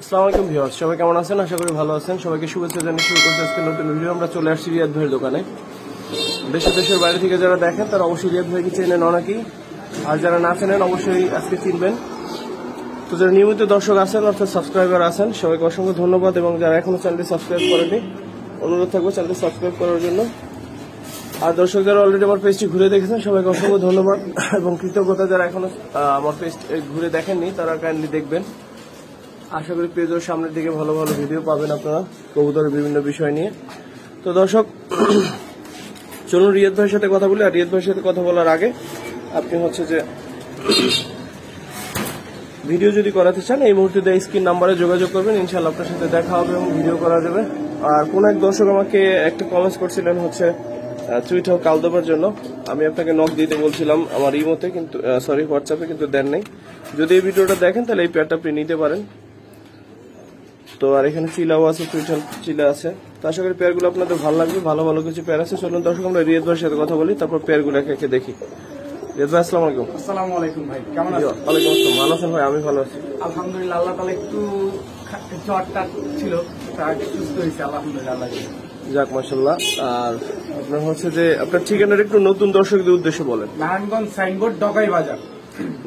আসসালামু আলাইকুম ভিউয়ার্স, সবাই কেমন আছেন? আশা করি ভালো আছেন। সবাইকে শুভেচ্ছা জানিয়ে শুরু করছি আজকে নতুন ভিডিও। আমরা চলে আসছি রিয়াদ ভাইয়ের দোকানে। দেশের বাইরে থেকে যারা দেখেন তারা অবশ্যই রিয়াদ ভাইকে চেনেন অনেকেই, আর যারা না চেনেন অবশ্যই আজকে চিনবেন। তো যারা নিয়মিত দর্শক আছেন অর্থাৎ সাবস্ক্রাইবার আছেন সবাইকে অসংখ্য ধন্যবাদ, এবং যারা এখনো চ্যানেলটি সাবস্ক্রাইব করেনি অনুরোধ থাকবো চ্যানেলটি সাবস্ক্রাইব করার জন্য। আর দর্শক যারা অলরেডি আমার পেজটি ঘুরে দেখেছেন সবাইকে অসংখ্য ধন্যবাদ এবং কৃতজ্ঞতা। যারা এখনো আমার পেজ ঘুরে দেখেননি তারা কাইন্ডলি দেখবেন। আশা করি পেজের সামনের দিকে ভালো ভালো ভিডিও পাবেন আপনারা কবুতরের বিভিন্ন বিষয় নিয়ে। তো দর্শক চলুন রিয়াদ ভাইয়ের সাথে কথা বলি। আর রিয়াদ ভাইয়ের সাথে কথা বলার আগে আপনি হচ্ছে যে ভিডিও যদি করাতে চান এই মুহূর্তে দেওয়া স্ক্রিন নাম্বারে যোগাযোগ করবেন, ইনশাআল্লাহ আপনার সাথে দেখা হবে এবং ভিডিও করা যাবে। আর কোন এক দর্শক আমাকে একটা কমেন্টস করছিলেন হচ্ছে চুইঠাও কালদমের জন্য। আমি আপনাকে নক দিতে বলছিলাম আমার ইমোতে, কিন্তু সরি হোয়াটসঅ্যাপে, কিন্তু দেন নাই। যদি এই ভিডিওটা দেখেন তাহলে এই পেয়ারটা আপনি নিতে পারেন। তো আর এখানে চিলাও আছে, চুইঠাল চিলা আছে। তো আশা করি পেয়ারগুলো আপনাদের ভালো লাগবে। ভালো ভালো কিছু পেয়ার আছে। চলুন দর্শক আমরা রিয়াদ ভাইয়ের সাথে কথা বলি, তারপর পেয়ারগুলো একে দেখি। রিয়াদ ভাই আসসালামু আলাইকুম। আসসালামু আলাইকুম ভাই, কেমন আছেন? ওয়ালাইকুম আসসালাম। ভালো আছেন ভাই? আমি ভালো আছি আলহামদুলিল্লাহ। আল্লাহ তাআলা একটু জ্বরটা ছিল, তার সুস্থ হয়েছে আলহামদুলিল্লাহ। যাক মাশাআল্লাহ। আর আপনার হচ্ছে যে আপনার ঠিকানাটা একটু নতুন দর্শকদের উদ্দেশ্যে বলেন। নারায়ণগঞ্জ সাইনবোর্ড ডগাই বাজার।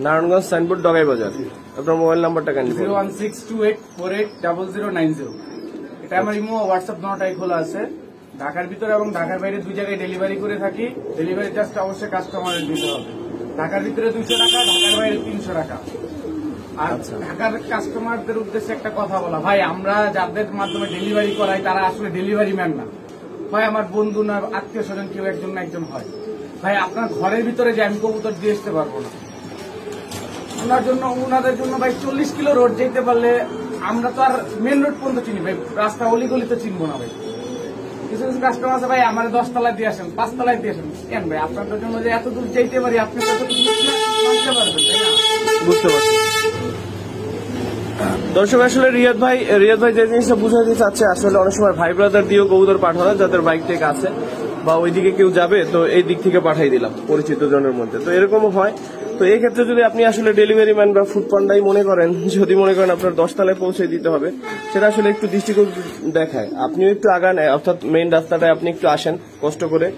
নারায়ণগঞ্জ সাইনবোর্ড ডগাই বাজার। আপনার মোবাইল নাম্বারটা কেন? 01628480090। এটা আমার ইমো হোয়াটসঅ্যাপ দুটোটাই খোলা আছে। ঢাকার ভিতরে এবং ঢাকার বাইরে দুই জায়গায় ডেলিভারি করে থাকি। ডেলিভারি চার্জটা অবশ্যই কাস্টমারের দিতে হবে। ঢাকার ভিতরে 200 টাকা, ঢাকার বাইরে 300 টাকা। আর ঢাকার কাস্টমারদের উদ্দেশ্যে একটা কথা বলা, ভাই আমরা যাদের মাধ্যমে ডেলিভারি করাই তারা আসলে ডেলিভারি ম্যান না ভাই, আমার বন্ধু না আত্মীয় স্বজন কেউ একজন না একজন হয়। ভাই আপনার ঘরের ভিতরে যে আমি কবুতর দিয়ে আসতে পারবো না, ওনাদের জন্য ভাই 40 কিলো রোড যেতে পারলে আমরা তো আর মেন রোড পর্যন্ত চিনি ভাই, রাস্তা অলিগলি তো চিনবো না ভাই। কিছু কিছু কাস্টমার আছে ভাই আমার 10 তলায় দিয়ে আসেন, 5 তলায় দিয়ে আসেন, কেন ভাই আপনাদের জন্য যে এত দূর যেতে পারি আপনি তো মানতে পারবেন তাই না? বুঝতে পারছি। দর্শক আসলে রিয়াদ ভাই যে জিনিসটা বুঝাতে চাচ্ছে, আসলে অনেক সময় ভাই ব্রাদার দিয়েও কবুতর পাঠানো, যাদের বাইক থেকে আছে বা ওইদিকে কেউ যাবে তো এই দিক থেকে পাঠাই দিলাম পরিচিত জনের মধ্যে, তো এরকমও হয়। তো এই ক্ষেত্রে যদি আপনি আসলে ডেলিভারি ম্যান বা ফুড পান্ডাই মনে করেন, যদি মনে করেন আপনার 10 তলায় পৌঁছে দিতে হবে, সেটা আসলে একটু দৃষ্টিকোণ দেখায়। আপনিও একটু আগান, অর্থাৎ মেইন রাস্তাটায় আপনি একটু আসেন কষ্ট করে,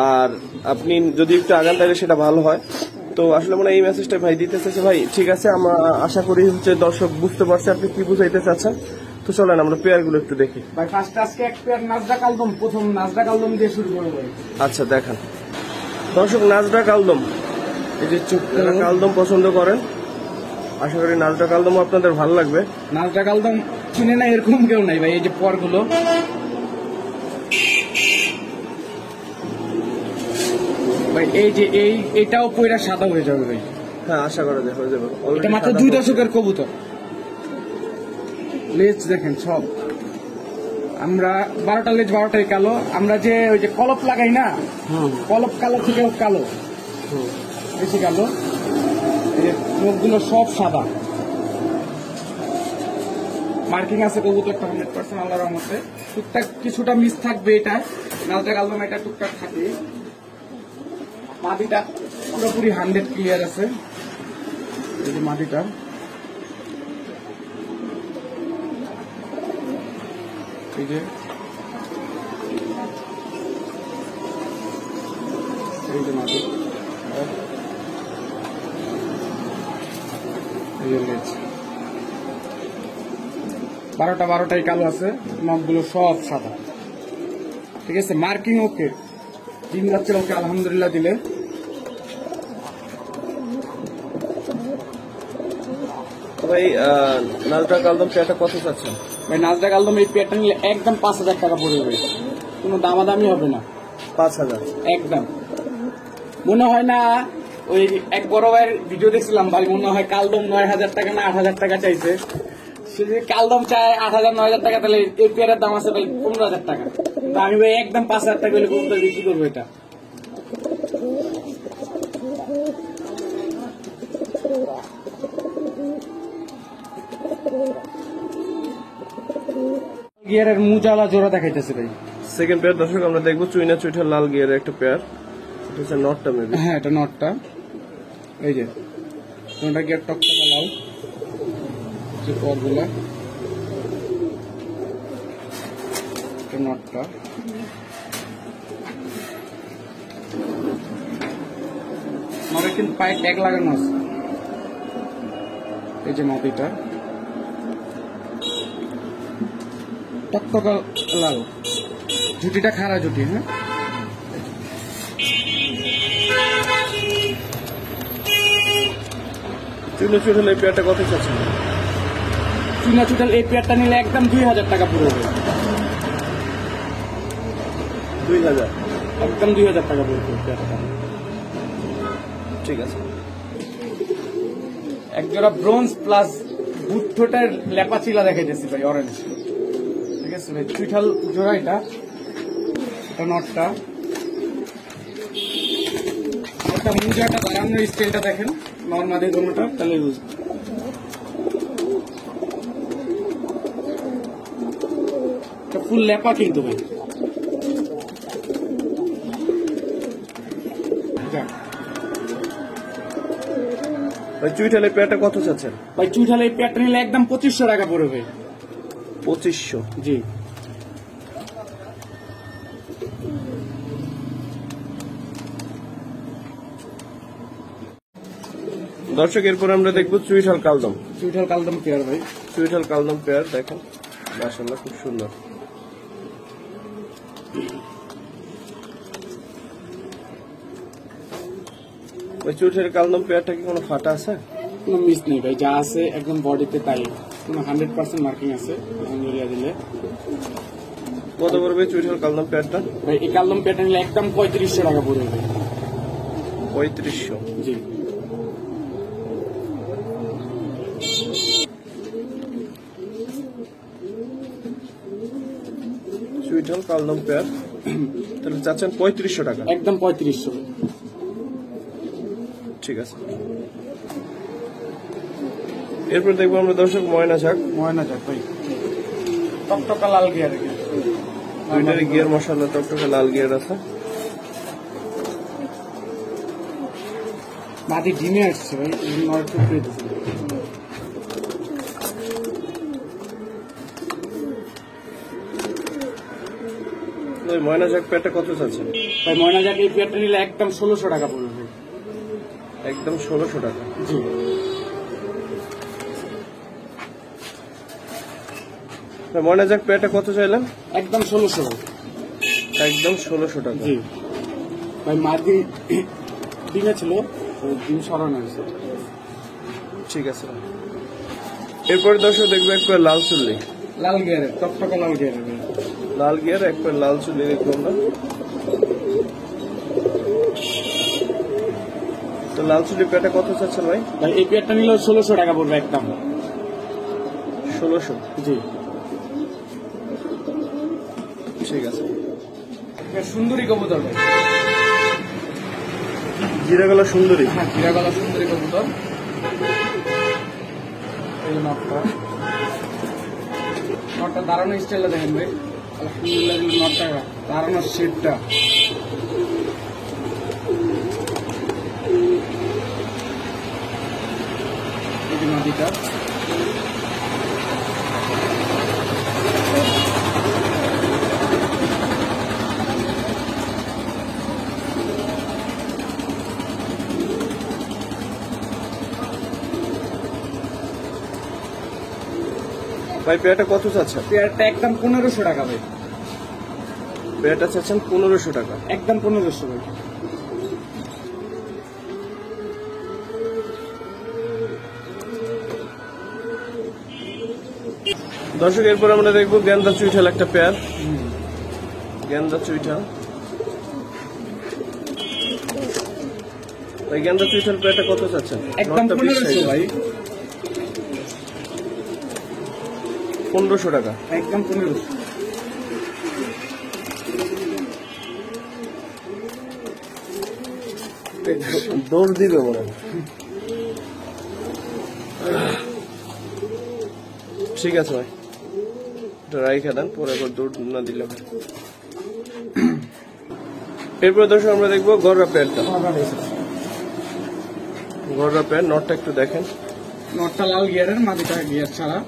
আর আপনি যদি একটু আগান তাহলে সেটা ভালো হয়। তো আসলে মনে এই মেসেজটা ভাই দিতে চাচ্ছে। ভাই ঠিক আছে, আমরা আশা করি হচ্ছে দর্শক বুঝতে পারছে আপনি কি বুঝাইতে চাচ্ছেন। তো চলেন আমরা পেয়ার গুলো একটু দেখি। ভাই ফার্স্ট আজকে এক পেয়ার নাজরা কালদম, প্রথম নাজরা কালদম দিয়ে শুরু করবো ভাই। আচ্ছা দেখান দর্শক, নাজরা কালদম। এই যে যারা কালদম পছন্দ করেন আশা করি নাজরা কালদম আপনাদের ভালো লাগবে। নাজরা কালদম চিনে না এরকম কেউ নাই ভাই। এই যে পরগুলো ভাই, এই যে এটাও পয়রা সাদা হয়ে যাবে ভাই। হ্যাঁ আশা করা যায় হয়ে যাবে। এটা মাত্র 2 দশকের কবুতর। লেজ দেখেন সব, আমরা 12টা লেজ 12টাই কালো। আমরা যে ওই যে কলপ লাগাই না, কলপ কালো থেকেও কালো, বেশি কালো। এই যে মুখগুলো সব সাদা, মার্কিং আছে কবুতরটা 100% আল্লাহর রহমতে। টুকটাক কিছুটা মিস থাকবে, এটা নাজরা কালদম এটা টুকটাক থাকে। মাটিটা পুরোপুরি 100 ক্লিয়ার আছে। এই যে মাটিটা, এই যে মাটি, এই যে লেজ 12টাই কালো আছে, নখগুলো সব সাদা। ঠিক আছে, মার্কিং ওকে, ডিম যাচ্ছে ওকে আলহামদুলিল্লাহ দিলে। ভাই নাজরা কালদম পেয়ারটা কত চাচ্ছেন? ভাই নাজরা কালদম এই পেয়ারটা নিলে একদম 5000 টাকা পড়বে ভাই, কোনো দামাদামি হবে না। 5000 একদম। মনে হয় না ওই এক বড় ভাইয়ের ভিডিও দেখছিলাম ভাই, মনে হয় কালদম 9000 টাকা না 8000 টাকা চাইছে। সে যদি কালদম চায় 8000 9000 টাকা, তাহলে এই পেয়ারের দাম আছে ভাই 15000 টাকা। কিন্তু আমি ভাই একদম 5000 টাকা হলে কবুতর বিক্রি করবো। এটা গিয়ারের মুজালা জোড়া দেখাইতেছে ভাই। সেকেন্ড পেয়ার দর্শক আমরা দেখবো চুইনা চুইঠাল লাল গিয়ারের একটা পেয়ার। এটা হচ্ছে নটটা মেবি। হ্যাঁ এটা নটটা, এই যে কোনটা গিয়ার টকটা লাল, যে পরগুলা এটা নটটা। নটে কিন্তু পায়ে ট্যাগ লাগানো আছে। এই যে নদীটা টকটকা লাল, জুটিটা খাড়া জুটি। হ্যাঁ, চুনো চুটাল এই পেয়ারটা কত চাচ্ছেন? চুনা চুটাল এই পেয়ারটা নিলে একদম 2000 টাকা পড়বে। 2000, একদম 2000 টাকা পড়বে পেয়ারটা। ঠিক আছে। এক জোড়া ব্রোঞ্জ প্লাস বুট্টোটার লেপা চিলা দেখাইতেছি ভাই, অরেঞ্জ। ঠিক আছে ভাই, চুইঠাল জোড়া এটা নটটা। একটা মুজাটা বানানোর স্টাইলটা দেখেন, নর্মালি দোনোটা তাহলে ফুল লেপা কিন্তু ভাই। ভাই চুইটালের পেয়ারটা কত চাচ্ছেন? ভাই চুইঠাল এই পেয়ারটা নিলে একদম 2500 টাকা পড়বে। 2500, জি। দর্শক এরপর আমরা দেখবো চুইঠাল কালদম। চুইঠাল কালদম পেয়ার ভাই, চুইঠাল কালদম পেয়ার দেখেন, মাশাআল্লাহ খুব সুন্দর। ওই চুইঠাল কালদম পেয়ারটা কি কোনো ফাটা আছে? কোনো মিস নেই ভাই, যা আছে একদম বডিতে তাই, কোনো 100% মার্কিং আছে এরিয়া দিলে। কত পড়বে চুইঠাল কালদম পেয়ারটা? ভাই এই কালদম পেয়ারটা নিলে একদম 3500 টাকা পড়বে ভাই। 3500, জি। চুইঠাল কালদম পেয়ার তাহলে চাচ্ছেন 3500 টাকা? একদম 3500। ঠিক আছে। এরপর দেখবো আমরা দর্শক ময়না শাক। ময়না যাক ভাই, টকটকা লাল গিয়ার। দুইটারই গিয়ার মাশাআল্লাহ টকটকে লাল গিয়ার আছে। মাটি ডিমে আসছে ভাই, নয় টুকরে দিচ্ছে। ওই ময়না শাক পেয়ারটা কত চাচ্ছেন? ভাই ময়না যাক এই পেয়ারটা নিলে একদম 1600 টাকা পড়বে। একদম 1600 টাকা। জি। ময়না শাক পেয়ারটা কত চাইলেন? একদম 1600 টাকা। একদম 1600 টাকা। জি ভাই, মাটি ডিমে ছিল, ডিম সরানো হয়েছে। ঠিক আছে। এরপরে দর্শক দেখবো এক পেয়ার লাল চুল্লি। লাল গিয়ারের, টকটকা লাল গিয়ারের। লাল গিয়ার এক পেয়ার লাল চুল্লি দেখবো আমরা। তো লাল চুল্লি পেয়ারটা কত চাচ্ছেন ভাই? ভাই এই পেয়ারটা নিলে 1600 টাকা পড়বে একদম। 1600, জি। ঠিক আছে। সুন্দরী কবুতর ভাই, জিরাগলা সুন্দরী। হ্যাঁ জিরাগলা সুন্দরী কবুতর। এই যে নটটা দাঁড়ানো স্টাইলটা দেখেন ভাই, আলহামদুলিল্লাহ। নটটা দাঁড়ানোর শেপটা, এই যে নদীটা। ভাই পেয়ারটা কত চাচ্ছেন? পেয়ারটা একদম 1500 টাকা ভাই। পেয়ারটা চাচ্ছেন 1500 টাকা? একদম 1500 ভাই। দর্শক এরপর আমরা দেখবো গেন্দা চুইঠাল একটা পেয়ার। গেন্দা চুইঠাল, ভাই গেন্দা চুইঠাল পেয়ারটা কত চাচ্ছেন? একদম 1500 ভাই। 1500 টাকা? একদম 1500। দৌড় দিবে মনে হয়। ঠিক আছে ভাই, এটা রাইখা দেন, পরে আবার দৌড় না দিলে হয়। এরপর দর্শক আমরা দেখবো গররা পেয়ারটা। গররা পেয়ার, নটটা একটু দেখেন। নটটা লাল গিয়ারের, মাটিটা গিয়ার ছাড়া।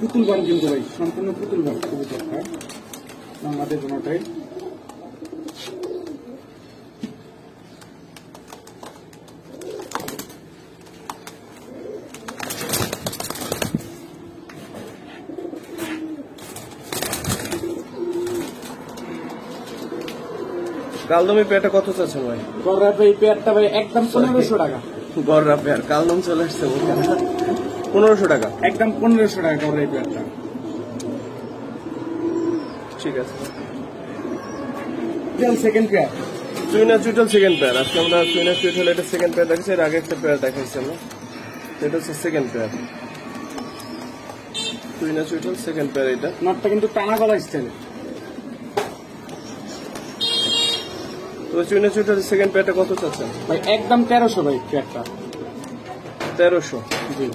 পুতুল বান কিন্তু ভাই, সম্পূর্ণ পুতুল বান কবুতরটা আমাদের কোনোটাই। কালদমি পেয়ারটা কত চাচ্ছেন ভাই? গররা ভাই পেয়ারটা ভাই একদম 1500 টাকা। গররা পেয়ার কালদম চলে আসছে 1500 টাকা, একদম 1500 টাকা গররা এই পেয়ারটা। ঠিক আছে। সেকেন্ড পেয়ার চুইনা চুইটাল সেকেন্ড পেয়ার। আজকে আমরা চুইনা চুইটাল এটা সেকেন্ড পেয়ার দেখাচ্ছি, এর আগে একটা পেয়ার দেখাচ্ছি আমরা, এটা হচ্ছে সেকেন্ড পেয়ার। চুইনা চুইটাল সেকেন্ড পেয়ার। এটা নটটা কিন্তু টানা গলা স্টাইল। তো চুইনা চুইটাল সেকেন্ড পেয়ারটা কত চাচ্ছেন ভাই? একদম 1300 ভাই পেয়ারটা। 1300। জি,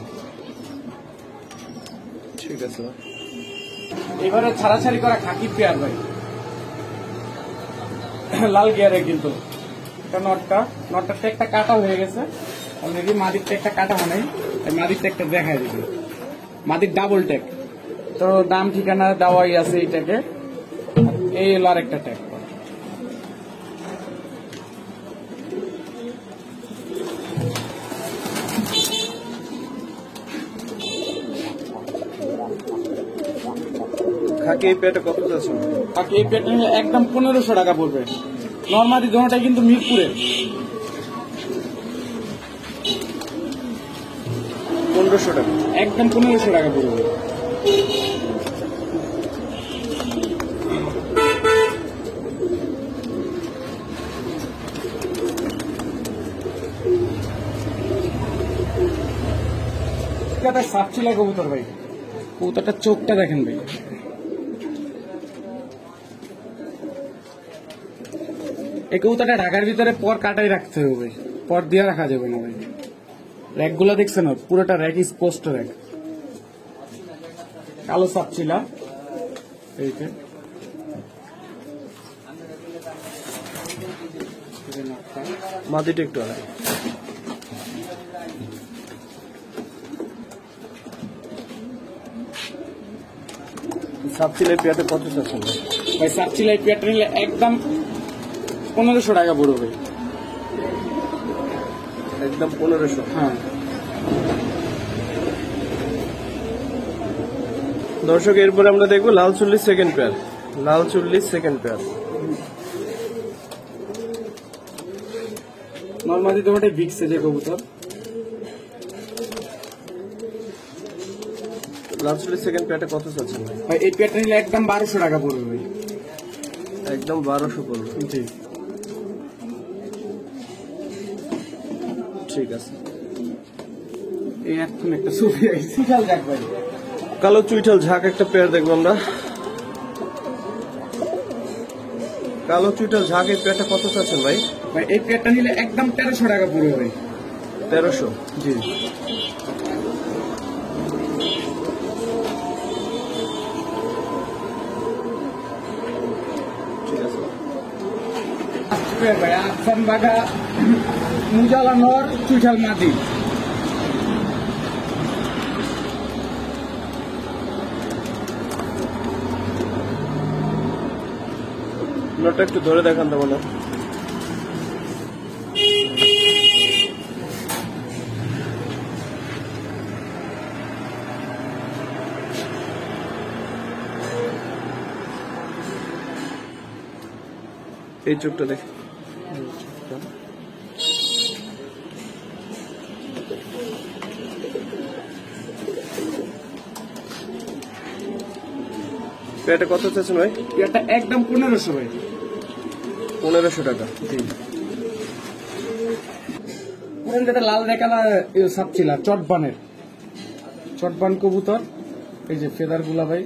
ঠিক আছে ভাই। এবারে ছাড়াছাড়ি করা খাকি পেয়ার ভাই, লাল গিয়ারে কিন্তু। এটা নটটা একটা কাটা হয়ে গেছে অলরেডি, মাদির একটা কাটা হয় নাই, মাদির একটা দেখায় দিবি, মাদির ডাবল ট্যাগ। তো দাম ঠিকানা দেওয়াই আছে এইটাকে। এই হলো আরেকটা ট্যাগ। খাকি এই পেয়ারটা কত চাচ্ছেন? বাকি এই পেয়ারটা নিলে একদম 1500 টাকা পড়বে। নর্মালি দোনোটাই কিন্তু মিরপুরে। 1500 টাকা। একদম 1500 টাকা পড়বে। সাপচিলা কবুতর ভাই, কবুতরটা চোখটা দেখেন ভাই। এই কবুতরটা ঢাকার ভিতরে পর কাটাই রাখতে হবে ভাই, পর দিয়ে রাখা যাবে না ভাই। র্যাক গুলা দেখছেন, পুরোটা র্যাক স্পষ্ট র্যাক। কালো সাপচিলা এইটা, মাটিটা একটু আগে। সাপচিলের পেয়ারটা কত চাচ্ছেন ভাই? সাপচিলা এই পেয়ারটা নিলে একদম 1500 টাকা পড়বে। একদম 1500। হ্যাঁ দর্শক, এরপরে আমরা দেখবো লাল চুল্লি সেকেন্ড পেয়ার। লাল চুল্লি সেকেন্ড পেয়ার। নর্মালি তোমাটা ভিক্সে যে কবুতর। লাল চুল্লি সেকেন্ড পেয়ারটা কত চাচ্ছেন ভাই? এই পেয়ারটা নিলে একদম 1200 টাকা পড়বে ভাই। একদম 1200 পড়বে। জি, ঠিক আছে। এই এখন একটা ছবি আইছে, খেয়াল রাখ ভাই। কালো চুইঠাল ঝাঁক একটা পেয়ার দেখবো আমরা। কালো চুইঠাল ঝাঁক এই পেয়ারটা কত চাচ্ছেন ভাই? ভাই এই পেয়ারটা নিলে একদম 1300 টাকা পড়বে ভাই। 1300। জি, ঠিক আছে। ভাই আফসান বাগা মুজালা নর চুইঠাল মাদি। নোটটা একটু ধরে দেখান দেবো না। এই চোখটা দেখ। এটা কত চাচ্ছেন ভাই? এটা একদম 1500 ভাই। 1500 টাকা। জি, পুরো যেটা লাল দেখালা সাপচিলা চটবান কবুতর। এই যে ফেদার গুলা ভাই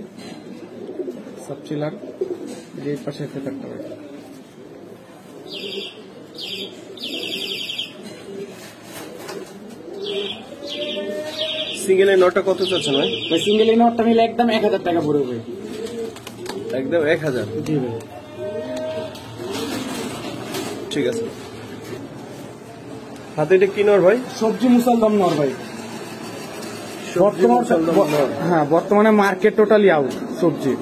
সাপচিলার, যে এই পাশে ফেদারটা ভাই। সিঙ্গেলের নটটা কত চাচ্ছেন ভাই? ভাই সিঙ্গেল এই নটটা নিলে একদম 1000 টাকা পড়বে ভাই। একদম 1000। জি ভাই, ঠিক আছে। হাতে এটা কি নর ভাই? সবজি মুসালদম নর ভাই। সবজি মুসলদম নর। হ্যাঁ, বর্তমানে মার্কেট টোটালি আউট সবজি।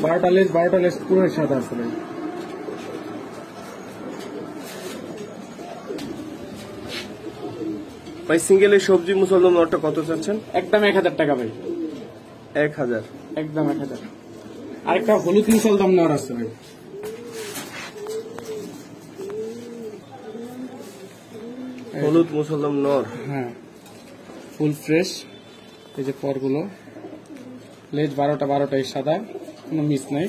12টা লেস পুরো সাদা আছে ভাই। ভাই সিঙ্গেল এই সবজি মুসলদম নরটা কত চাচ্ছেন? একদম 1000 টাকা ভাই, 1000। একদম 1000। আরেকটা হলুদ মুসলদম নর আছে ভাই, হলুদ মুসলদম নর। হ্যাঁ ফুল ফ্রেশ। এই যে পরগুলো, লেজ 12টাই সাদা, কোনো মিস নাই।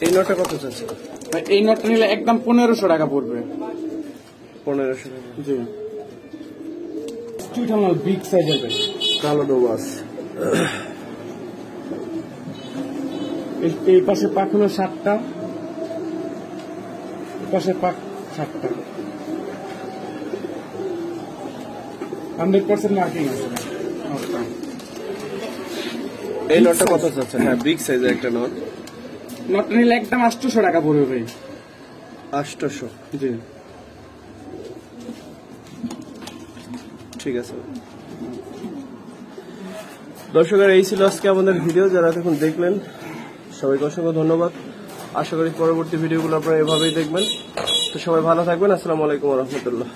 এই নরটা কত চাচ্ছেন? ভাই এই নটটা নিলে একদম 1500 টাকা পড়বে। 1500 টাকা। জি, চুইটাল বিগ সাইজের ভাই, কালো ডোবাস। এই পাশে পাক হলো 7টা, এই পাশে পাক 7টা। 100% মার্কিং আছে। আচ্ছা, এই নটটা কত চাচ্ছেন? হ্যাঁ বিগ সাইজের একটা নট। নটটা নিলে একদম 800 টাকা পড়বে ভাই। 800। জি, ঠিক আছে। দর্শকেরা এই ছিল আজকে আমাদের ভিডিও। যারা এতক্ষণ দেখলেন সবাইকে অসংখ্য ধন্যবাদ। আশা করি পরবর্তী ভিডিওগুলো আপনারা এভাবেই দেখবেন। তো সবাই ভালো থাকবেন। আসসালামু আলাইকুম ওয়া রাহমাতুল্লাহ।